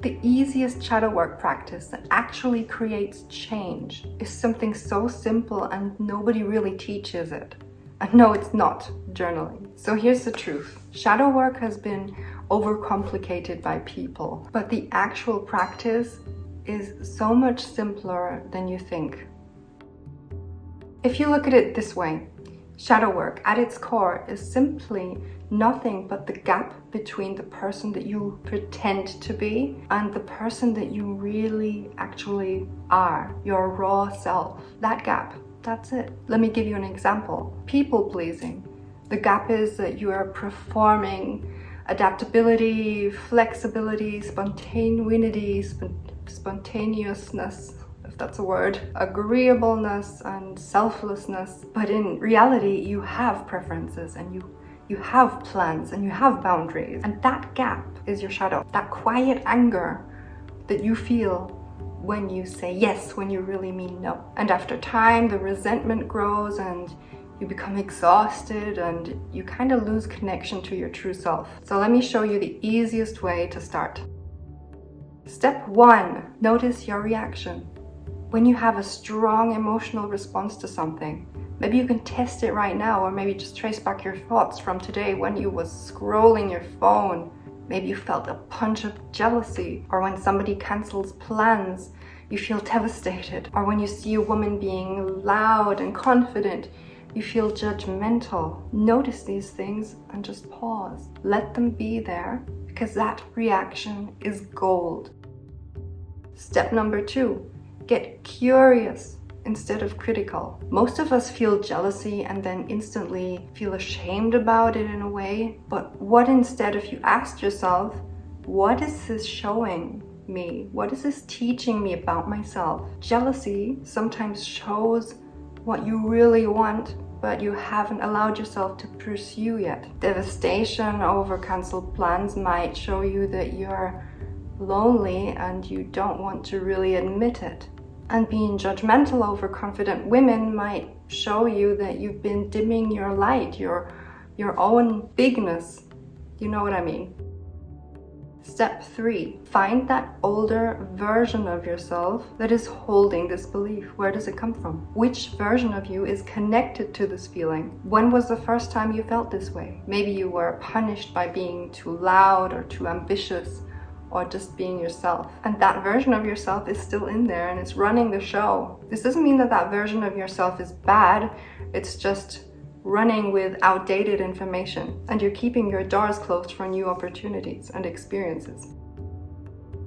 The easiest shadow work practice that actually creates change is something so simple and nobody really teaches it. And no, it's not journaling. So here's the truth. Shadow work has been overcomplicated by people, but the actual practice is so much simpler than you think. If you look at it this way, shadow work at its core is simply nothing but the gap between the person that you pretend to be and the person that you really actually are, your raw self. That gap, that's it. Let me give you an example. People pleasing. The gap is that you are performing adaptability, flexibility, spontaneousness, if that's a word, agreeableness and selflessness. But in reality, you have preferences and you have plans and you have boundaries. And that gap is your shadow. That quiet anger that you feel when you say yes, when you really mean no. And after time, the resentment grows and you become exhausted and you kind of lose connection to your true self. So let me show you the easiest way to start. Step 1, notice your reaction. When you have a strong emotional response to something, maybe you can test it right now, or maybe just trace back your thoughts from today when you was scrolling your phone. Maybe you felt a punch of jealousy, or when somebody cancels plans, you feel devastated, or when you see a woman being loud and confident, you feel judgmental. Notice these things and just pause. Let them be there, because that reaction is gold. Step number 2, get curious instead of critical. Most of us feel jealousy and then instantly feel ashamed about it in a way. But what instead if you asked yourself, what is this showing me? What is this teaching me about myself? Jealousy sometimes shows what you really want, but you haven't allowed yourself to pursue yet. Devastation over cancelled plans might show you that you're lonely and you don't want to really admit it. And being judgmental over confident women might show you that you've been dimming your light, your own bigness. You know what I mean? Step 3, find that older version of yourself that is holding this belief. Where does it come from? Which version of you is connected to this feeling? When was the first time you felt this way? Maybe you were punished by being too loud or too ambitious, or just being yourself. And that version of yourself is still in there and it's running the show. This doesn't mean that that version of yourself is bad. It's just running with outdated information, and you're keeping your doors closed for new opportunities and experiences.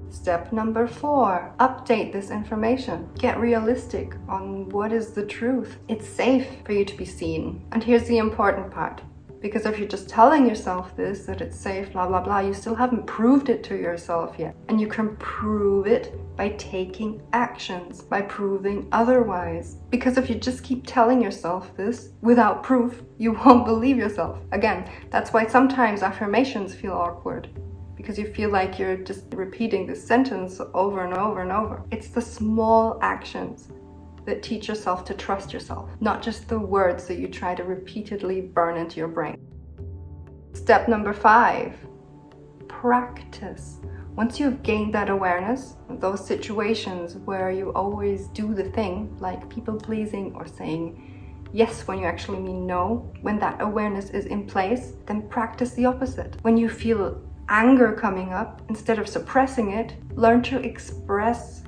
Step number 4, update this information. Get realistic on what is the truth. It's safe for you to be seen. And here's the important part. Because if you're just telling yourself this, that it's safe, blah, blah, blah, you still haven't proved it to yourself yet. And you can prove it by taking actions, by proving otherwise. Because if you just keep telling yourself this without proof, you won't believe yourself. Again, that's why sometimes affirmations feel awkward. Because you feel like you're just repeating this sentence over and over and over. It's the small actions that teach yourself to trust yourself, not just the words that you try to repeatedly burn into your brain. Step number 5, practice. Once you've gained that awareness, those situations where you always do the thing, like people pleasing or saying yes when you actually mean no, when that awareness is in place, then practice the opposite. When you feel anger coming up, instead of suppressing it, learn to express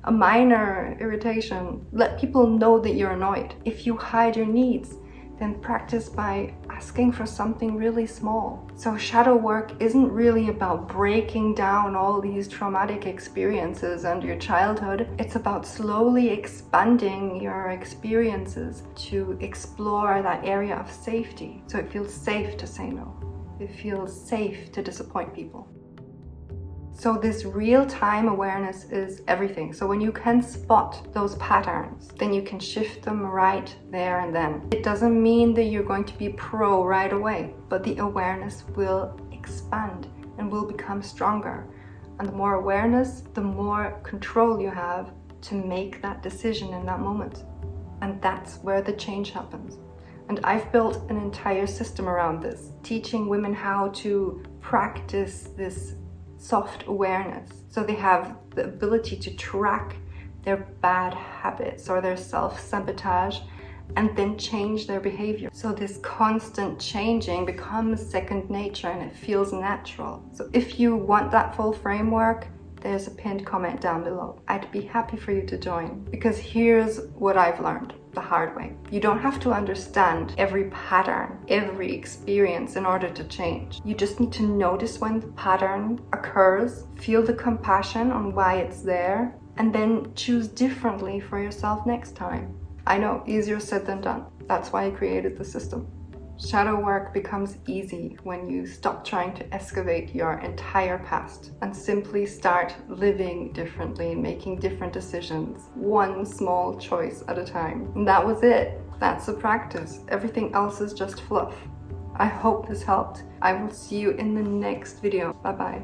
a minor irritation. Let people know that you're annoyed. If you hide your needs, then practice by asking for something really small. So shadow work isn't really about breaking down all these traumatic experiences and your childhood. It's about slowly expanding your experiences to explore that area of safety. So it feels safe to say no. It feels safe to disappoint people. So this real-time awareness is everything. So when you can spot those patterns, then you can shift them right there and then. It doesn't mean that you're going to be pro right away, but the awareness will expand and will become stronger. And the more awareness, the more control you have to make that decision in that moment. And that's where the change happens. And I've built an entire system around this, teaching women how to practice this soft awareness. So they have the ability to track their bad habits or their self-sabotage and then change their behavior. So this constant changing becomes second nature and it feels natural. So if you want that full framework, there's a pinned comment down below. I'd be happy for you to join, because here's what I've learned the hard way. You don't have to understand every pattern, every experience in order to change. You just need to notice when the pattern occurs, feel the compassion on why it's there, and then choose differently for yourself next time. I know, easier said than done. That's why I created the system. Shadow work becomes easy when you stop trying to excavate your entire past and simply start living differently, making different decisions, one small choice at a time. And that was it. That's the practice. Everything else is just fluff. I hope this helped. I will see you in the next video. Bye bye.